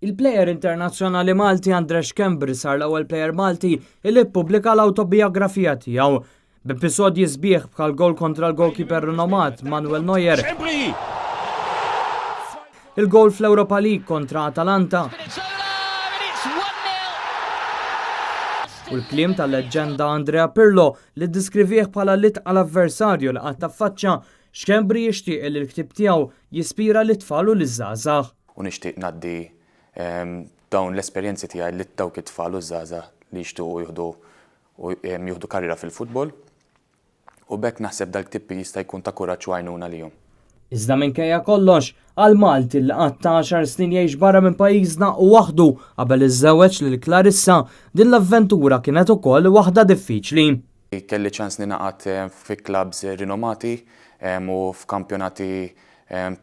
Il-plejer internazzjonali Malti Andres Kembri sar l-ewwel plejer Malti li ppubblika l-awtobiografija tiegħu b'episodji sbieħ bħal gol kontra l-goalkeeper rinomat Manuel Neuer, il-gol fl-Europa League kontra Atalanta u l-kliem tal-leġġenda Andrea Pirlo li ddiskrivih bħala l-itqal avversarju li qatt taffaċċja x'Kembri jixtieq li l-ktieb tiegħu jispira lit-tfal u liż-żgħażagħ. U nixtieq ngħaddi dawn l-esperjenzi tiegħi li dawk it-tfal u żgħażagħ li jixtiequ jieħdu karriera fil-futbol u bekk naħseb dal-ktieb jista' jkun ta' kuraġġ u għajnuna lihom. Iżda minkejja kollox, għal Malti li qatt ta' 10 snin jgħix barra minn pajjiżna u waħdu qabel iżżewweġ lil Clarissa, din l-avventura kienet ukoll waħda diffiċli. Kelli ċans li naqgħod fi klabs rinomati u f'kampjonati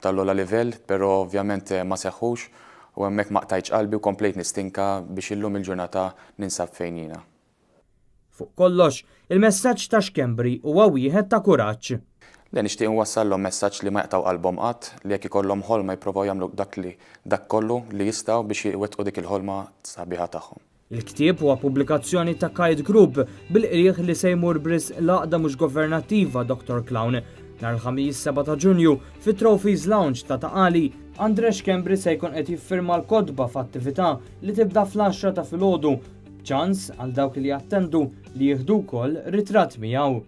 tal-ola livell, però ovvjament ma seħħux u hemmhekk ma qtajtx qalbi u komplejt nistinka biex illum il-ġurnata ninsab fejn jiena. Fuq kollox, il-messaġġ ta' Kembri huwa wieħed ta' kuraġġ. Le nixtieq nwassallhom messaġġ li ma jaqtaw qalbhom qatt, li jekk ikollhom ħolma jippruvaw jagħmlu dak kollu li jistgħu biex iwettqu dik il-ħolma sabiħa tagħhom. Il-ktieb huwa pubblikazzjoni ta' Kite Group bil-qrieħ li se jmur bris l-għaqda mhux governattiva Dr. Clown. Nhar il-ħamis 7 ta' Ġunju fit-Trophies Lounge ta' Taqali, Andres Kembri se jkun qed jiffirma l-kodba f'attività li tibda fl-10 ta' filgħodu, ċans għal dawk li jattendu li jieħdu wkoll ritratt miegħu.